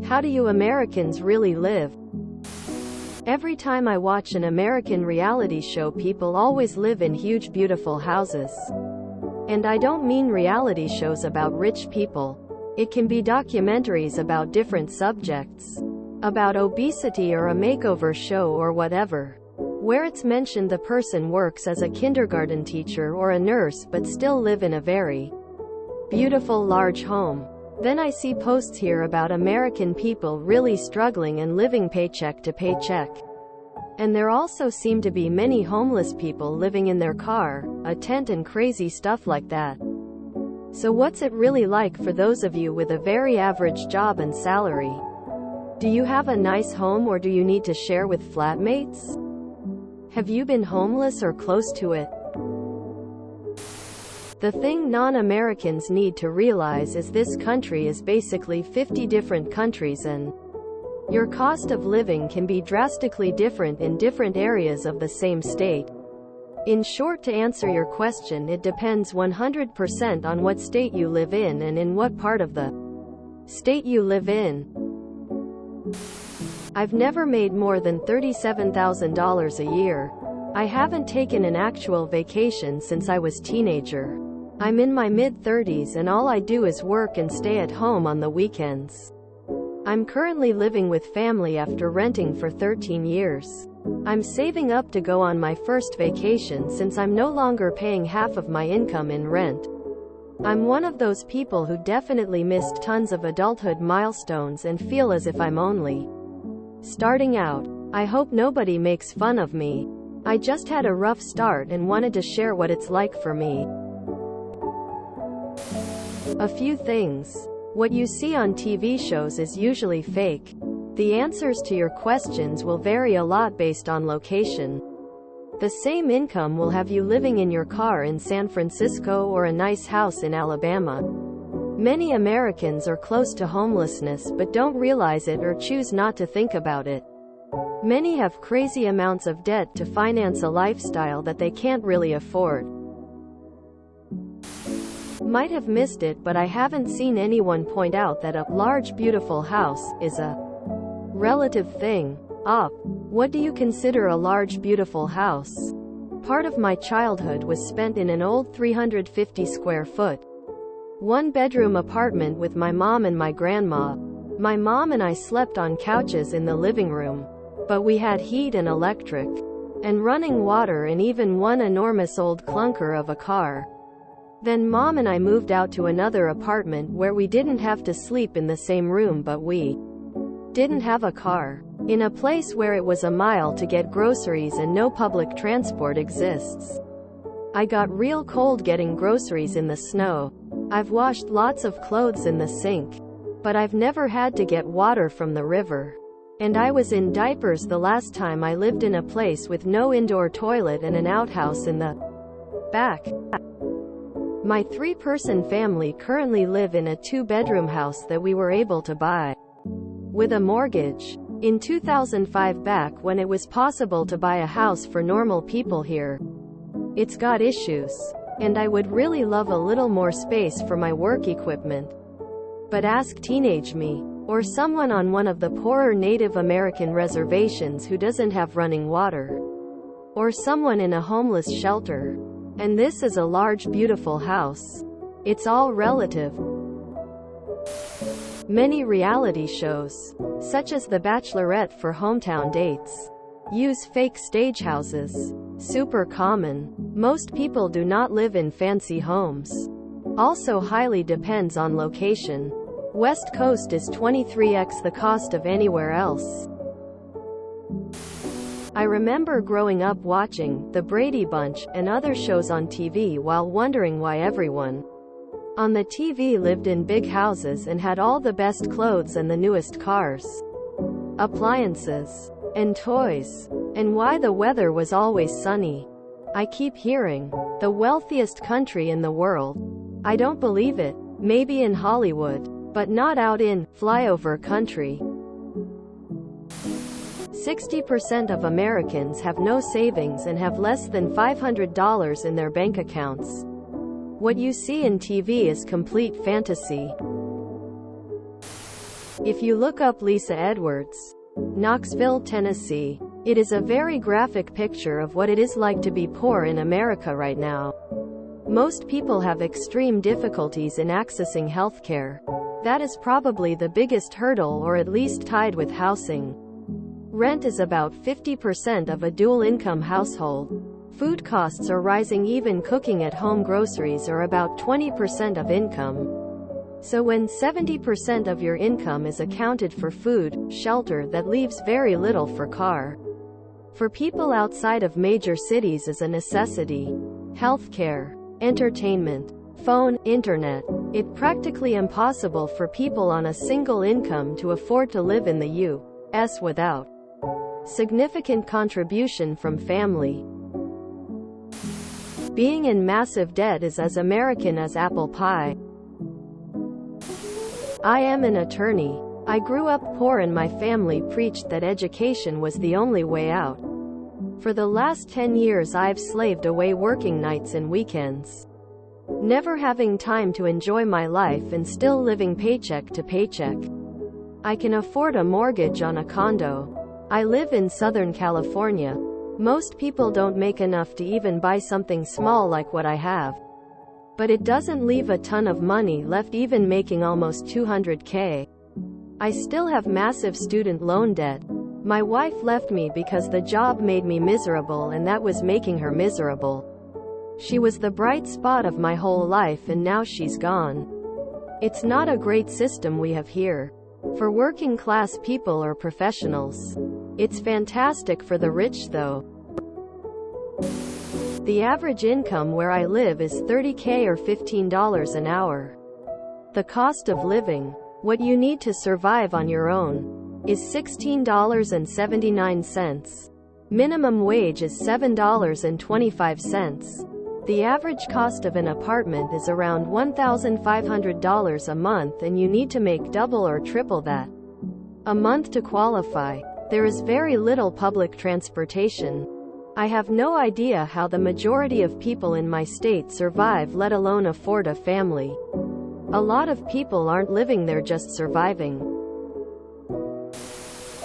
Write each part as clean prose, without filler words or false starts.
How do you Americans really live? Every time I watch an American reality show, people always live in huge beautiful houses. And I don't mean reality shows about rich people. It can be documentaries about different subjects. About obesity or a makeover show or whatever. Where it's mentioned the person works as a kindergarten teacher or a nurse but still live in a very beautiful large home. Then I see posts here about American people really struggling and living paycheck to paycheck. And there also seem to be many homeless people living in their car, a tent and crazy stuff like that. So what's it really like for those of you with a very average job and salary? Do you have a nice home or do you need to share with flatmates? Have you been homeless or close to it? The thing non-Americans need to realize is this country is basically 50 different countries and your cost of living can be drastically different in different areas of the same state. In short, to answer your question, it depends 100% on what state you live in and in what part of the state you live in. I've never made more than $37,000 a year. I haven't taken an actual vacation since I was teenager. I'm in my mid-30s and all I do is work and stay at home on the weekends. I'm currently living with family after renting for 13 years. I'm saving up to go on my first vacation since I'm no longer paying half of my income in rent. I'm one of those people who definitely missed tons of adulthood milestones and feel as if I'm only starting out. I hope nobody makes fun of me. I just had a rough start and wanted to share what it's like for me. A few things. What you see on TV shows is usually fake. The answers to your questions will vary a lot based on location. The same income will have you living in your car in San Francisco or a nice house in Alabama. Many Americans are close to homelessness but don't realize it or choose not to think about it. Many have crazy amounts of debt to finance a lifestyle that they can't really afford. Might have missed it, but I haven't seen anyone point out that a large beautiful house is a relative thing. What do you consider a large beautiful house? Part of my childhood was spent in an old 350 square foot, one-bedroom apartment with my mom and my grandma. My mom and I slept on couches in the living room, but we had heat and electric, and running water and even one enormous old clunker of a car. Then Mom and I moved out to another apartment where we didn't have to sleep in the same room, but we didn't have a car. In a place where it was a mile to get groceries and no public transport exists. I got real cold getting groceries in the snow. I've washed lots of clothes in the sink, but I've never had to get water from the river. And I was in diapers the last time I lived in a place with no indoor toilet and an outhouse in the back. My 3-person family currently live in a 2-bedroom house that we were able to buy with a mortgage in 2005, back when it was possible to buy a house for normal people here. It's got issues, and I would really love a little more space for my work equipment. But ask teenage me, or someone on one of the poorer Native American reservations who doesn't have running water, or someone in a homeless shelter. And this is a large beautiful house. It's all relative. Many reality shows, such as The Bachelorette for hometown dates, use fake stage houses. Super common. Most people do not live in fancy homes. Also highly depends on location. West Coast is 23x the cost of anywhere else. I remember growing up watching The Brady Bunch and other shows on TV while wondering why everyone on the TV lived in big houses and had all the best clothes and the newest cars, appliances, and toys, and why the weather was always sunny. I keep hearing, the wealthiest country in the world. I don't believe it. Maybe in Hollywood, but not out in flyover country. 60% of Americans have no savings and have less than $500 in their bank accounts. What you see in TV is complete fantasy. If you look up Lisa Edwards, Knoxville, Tennessee, it is a very graphic picture of what it is like to be poor in America right now. Most people have extreme difficulties in accessing healthcare. That is probably the biggest hurdle, or at least tied with housing. Rent is about 50% of a dual-income household. Food costs are rising, even cooking at home groceries are about 20% of income. So when 70% of your income is accounted for food, shelter, that leaves very little for car. For people outside of major cities is a necessity. Healthcare, entertainment, phone, internet. It's practically impossible for people on a single income to afford to live in the U.S. without significant contribution from family. Being in massive debt is as American as apple pie. I am an attorney. I grew up poor and my family preached that education was the only way out. For the last 10 years I've slaved away working nights and weekends, never having time to enjoy my life and still living paycheck to paycheck. I can afford a mortgage on a condo. I live in Southern California. Most people don't make enough to even buy something small like what I have. But it doesn't leave a ton of money left, even making almost $200K. I still have massive student loan debt. My wife left me because the job made me miserable and that was making her miserable. She was the bright spot of my whole life and now she's gone. It's not a great system we have here for working class people or professionals. It's fantastic for the rich though. The average income where I live is $30K or $15 an hour. The cost of living, what you need to survive on your own, is $16.79. Minimum wage is $7.25. The average cost of an apartment is around $1,500 a month and you need to make double or triple that a month to qualify. There is very little public transportation. I have no idea how the majority of people in my state survive, let alone afford a family. A lot of people aren't living, they're just surviving.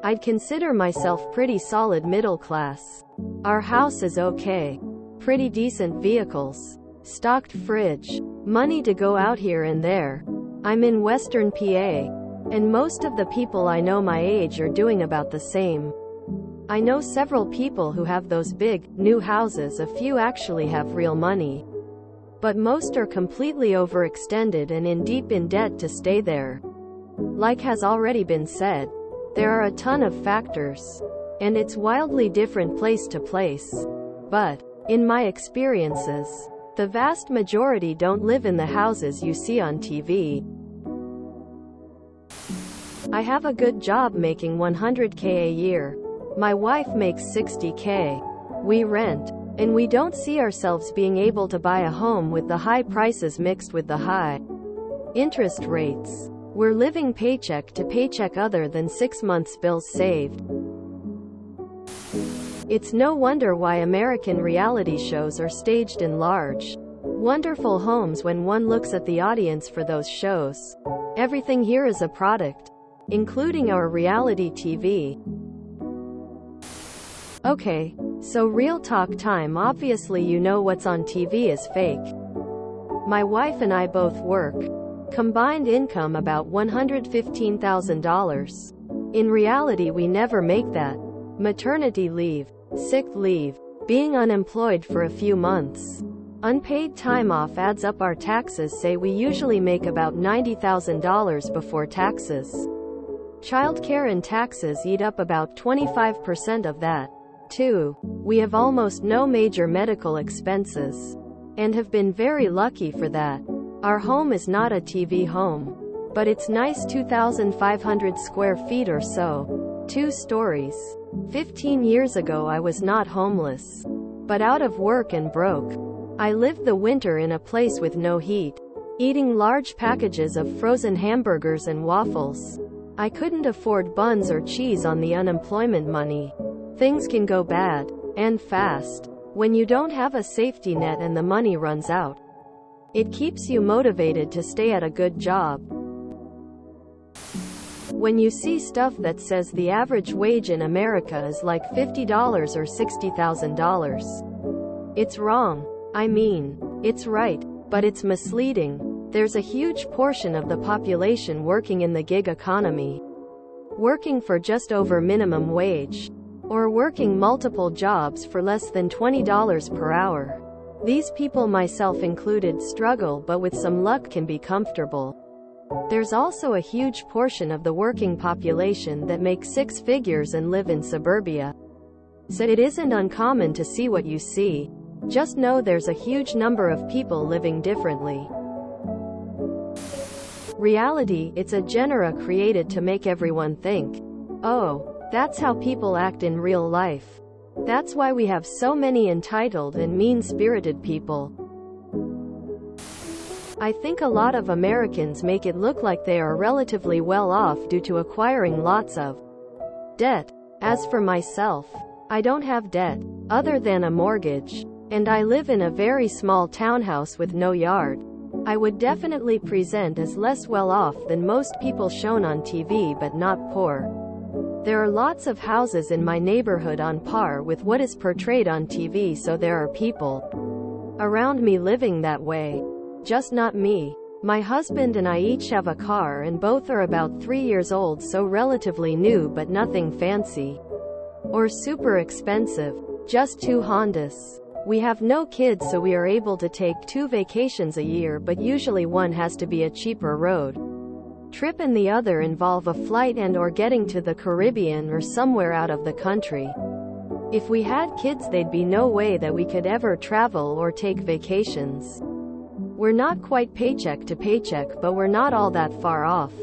I'd consider myself pretty solid middle class. Our house is okay. Pretty decent vehicles. Stocked fridge. Money to go out here and there. I'm in Western PA. And most of the people I know my age are doing about the same. I know several people who have those big, new houses, a few actually have real money. But most are completely overextended and in deep in debt to stay there. Like has already been said, there are a ton of factors. And it's wildly different place to place. But, in my experiences, the vast majority don't live in the houses you see on TV. I have a good job making $100K a year. My wife makes $60K. We rent. And we don't see ourselves being able to buy a home with the high prices mixed with the high interest rates. We're living paycheck to paycheck other than 6 months' bills saved. It's no wonder why American reality shows are staged in large, wonderful homes when one looks at the audience for those shows. Everything here is a product, including our reality TV. Okay, so real talk time. Obviously you know what's on TV is fake. My wife and I both work. Combined income about $115,000. In reality we never make that. Maternity leave, sick leave, being unemployed for a few months, unpaid time off adds up. Our taxes say we usually make about $90,000 before taxes. Childcare and taxes eat up about 25% of that. 2. We have almost no major medical expenses. And have been very lucky for that. Our home is not a TV home. But it's nice, 2,500 square feet or so. 2 stories. 15 years ago I was not homeless, but out of work and broke. I lived the winter in a place with no heat, eating large packages of frozen hamburgers and waffles. I couldn't afford buns or cheese on the unemployment money. Things can go bad, and fast, when you don't have a safety net and the money runs out. It keeps you motivated to stay at a good job. When you see stuff that says the average wage in America is like $50 or $60,000, it's wrong. I mean, it's right, but it's misleading. There's a huge portion of the population working in the gig economy, working for just over minimum wage, or working multiple jobs for less than $20 per hour. These people, myself included, struggle but with some luck can be comfortable. There's also a huge portion of the working population that make six figures and live in suburbia. So it isn't uncommon to see what you see. Just know there's a huge number of people living differently. Reality, it's a genre created to make everyone think, oh, that's how people act in real life. That's why we have so many entitled and mean-spirited people. I think a lot of Americans make it look like they are relatively well off due to acquiring lots of debt. As for myself, I don't have debt, other than a mortgage, and I live in a very small townhouse with no yard. I would definitely present as less well off than most people shown on TV, but not poor. There are lots of houses in my neighborhood on par with what is portrayed on TV, so there are people around me living that way. Just not me. My husband and I each have a car and both are about 3 years old, so relatively new but nothing fancy or super expensive. Just 2 Hondas. We have no kids, so we are able to take 2 vacations a year, but usually one has to be a cheaper road trip and the other involve a flight and or getting to the Caribbean or somewhere out of the country. If we had kids, there'd be no way that we could ever travel or take vacations. We're not quite paycheck to paycheck, but we're not all that far off.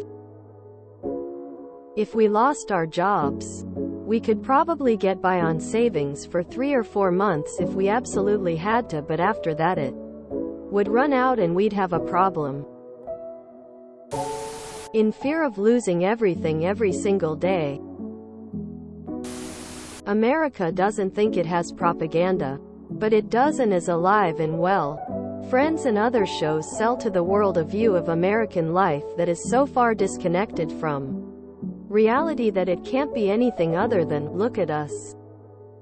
If we lost our jobs, we could probably get by on savings for 3 or 4 months if we absolutely had to, but after that it would run out and we'd have a problem. In fear of losing everything every single day. America doesn't think it has propaganda, but it does, and is alive and well. Friends and other shows sell to the world a view of American life that is so far disconnected from reality that it can't be anything other than, look at us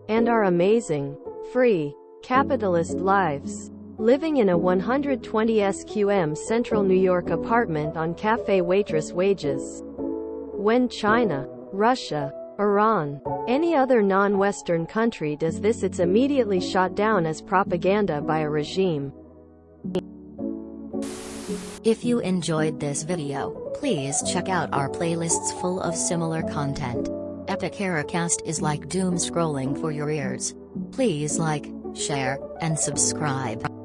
and our amazing, free, capitalist lives, living in a 120 SQM Central New York apartment on cafe waitress wages. When China, Russia, Iran, any other non-Western country does this, it's immediately shot down as propaganda by a regime. If you enjoyed this video, please check out our playlists full of similar content. Epic Haircast is like doom scrolling for your ears. Please like, share, and subscribe.